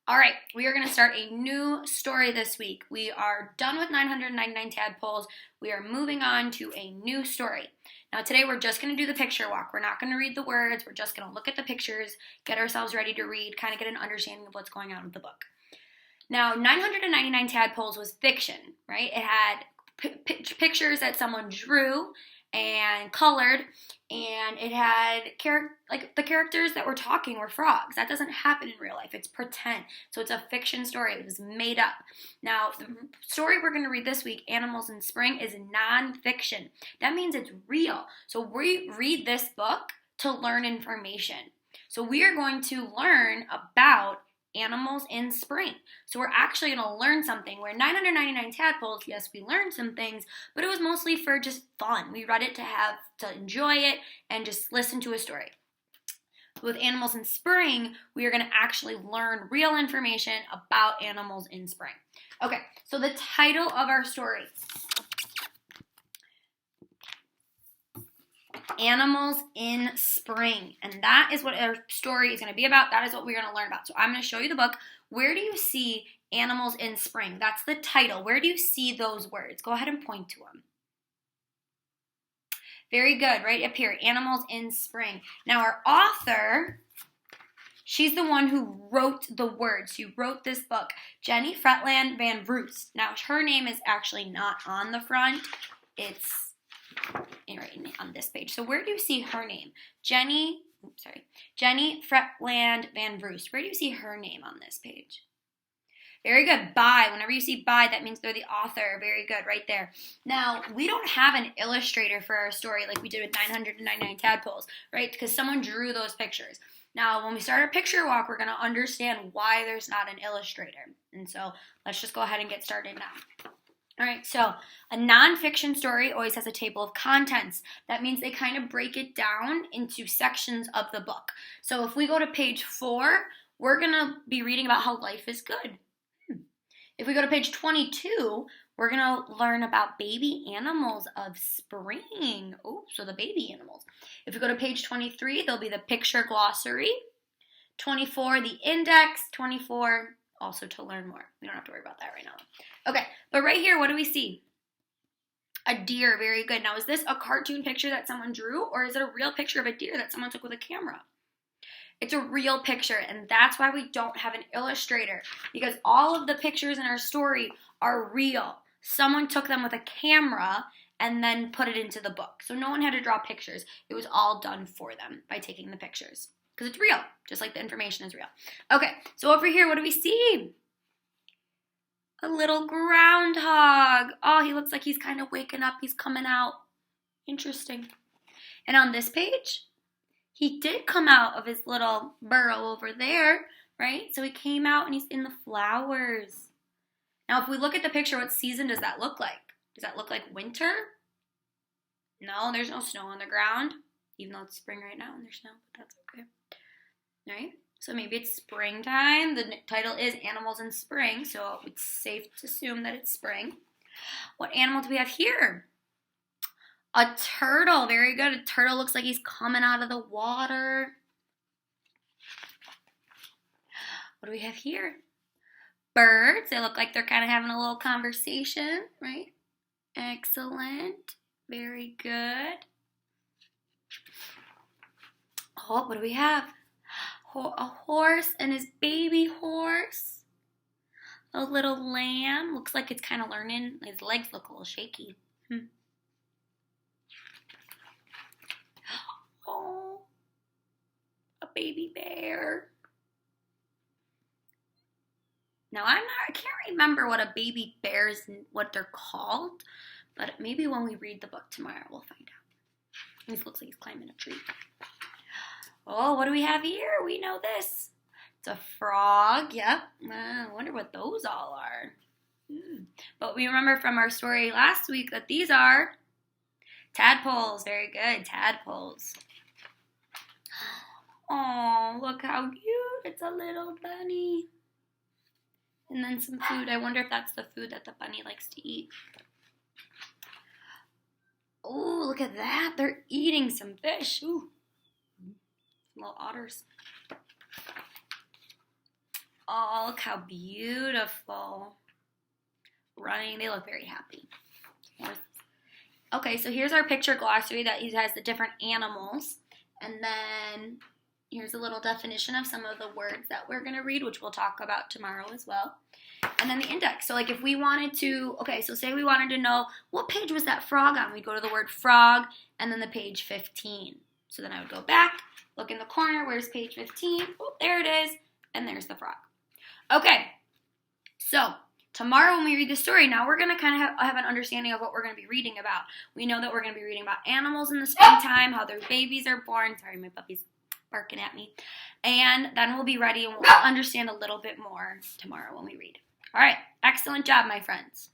All right, we are going to start a new story this week. We are done with 999 tadpoles. We are moving on to a new story. Now, today we're just going to do the picture walk. We're not going to read the words. We're just going to look at the pictures, get ourselves ready to read, kind of get an understanding of what's going on with the book. Now, 999 tadpoles was fiction, right? It had pictures that someone drew and colored, and it had the characters that were talking were frogs. That doesn't happen in real life. It's pretend. So it's a fiction story. It was made up. Now, the story we're going to read this week, Animals in Spring, is nonfiction. That means it's real. So we read this book to learn information. So we are going to learn about animals in spring. So we're actually going to learn something. Where 999 tadpoles, yes, we learned some things, but it was mostly for just fun. We read it to enjoy it and just listen to a story. With Animals in Spring, we are going to actually learn real information about animals in spring. Okay, so the title of our story, Animals in Spring. And that is what our story is going to be about. That is what we're going to learn about. So I'm going to show you the book. Where do you see Animals in Spring? That's the title. Where do you see those words? Go ahead and point to them. Very good. Right up here. Animals in Spring. Now our author, she's the one who wrote the words. She wrote this book. Jenny Fretland Van Vroest. Now her name is actually not on the front. It's right on this page. So where do you see her name? Jenny Fretland Van Vroest. Where do you see her name on this page? Very good. By. Whenever you see by, that means they're the author. Very good. Right there. Now, we don't have an illustrator for our story like we did with 999 tadpoles, right? Because someone drew those pictures. Now, when we start our picture walk, we're going to understand why there's not an illustrator. And so let's just go ahead and get started now. All right, so a nonfiction story always has a table of contents. That means they kind of break it down into sections of the book. So if we go to page 4, we're going to be reading about how life is good. If we go to page 22, we're going to learn about baby animals of spring. Oh, so the baby animals. If we go to page 23, there'll be the picture glossary. 24, the index. 24, also to learn more. We don't have to worry about that right now. Okay, but right here, what do we see? A deer, very good. Now, is this a cartoon picture that someone drew, or is it a real picture of a deer that someone took with a camera? It's a real picture, and that's why we don't have an illustrator, because all of the pictures in our story are real. Someone took them with a camera and then put it into the book. So no one had to draw pictures. It was all done for them by taking the pictures, because it's real, just like the information is real. Okay, so over here, what do we see? A little groundhog. Oh, he looks like he's kind of waking up. He's coming out. Interesting. And on this page, he did come out of his little burrow over there, right? So he came out and he's in the flowers. Now, if we look at the picture, what season does that look like? Does that look like winter? No, there's no snow on the ground, even though it's spring right now and there's snow, but that's okay. All right? So maybe it's springtime. The title is Animals in Spring, so it's safe to assume that it's spring. What animal do we have here? A turtle. Very good. A turtle looks like he's coming out of the water. What do we have here? Birds. They look like they're kind of having a little conversation, right? Excellent. Very good. Oh, what do we have? A horse and his baby horse. A little lamb. Looks like it's kind of learning. His legs look a little shaky. Oh, a baby bear. Now, I can't remember what a baby bear is, what they're called, but maybe when we read the book tomorrow, we'll find out. This looks like he's climbing a tree. Oh, what do we have here? We know this. It's a frog. Yep. I wonder what those all are. But we remember from our story last week that these are tadpoles. Very good. Tadpoles. Oh, look how cute. It's a little bunny. And then some food. I wonder if that's the food that the bunny likes to eat. Oh, look at that. They're eating some fish. Ooh. Little otters. Oh, look how beautiful. Running, they look very happy. Okay, so here's our picture glossary that has the different animals. And then here's a little definition of some of the words that we're going to read, which we'll talk about tomorrow as well. And then the index. So like if we wanted to, okay, so say we wanted to know what page was that frog on. We'd go to the word frog and then the page 15. So then I would go back, look in the corner, where's page 15? Oh, there it is. And there's the frog. Okay, so tomorrow when we read the story, now we're going to kind of have an understanding of what we're going to be reading about. We know that we're going to be reading about animals in the springtime, how their babies are born. Sorry, my puppy's barking at me. And then we'll be ready and we'll understand a little bit more tomorrow when we read. All right, excellent job, my friends.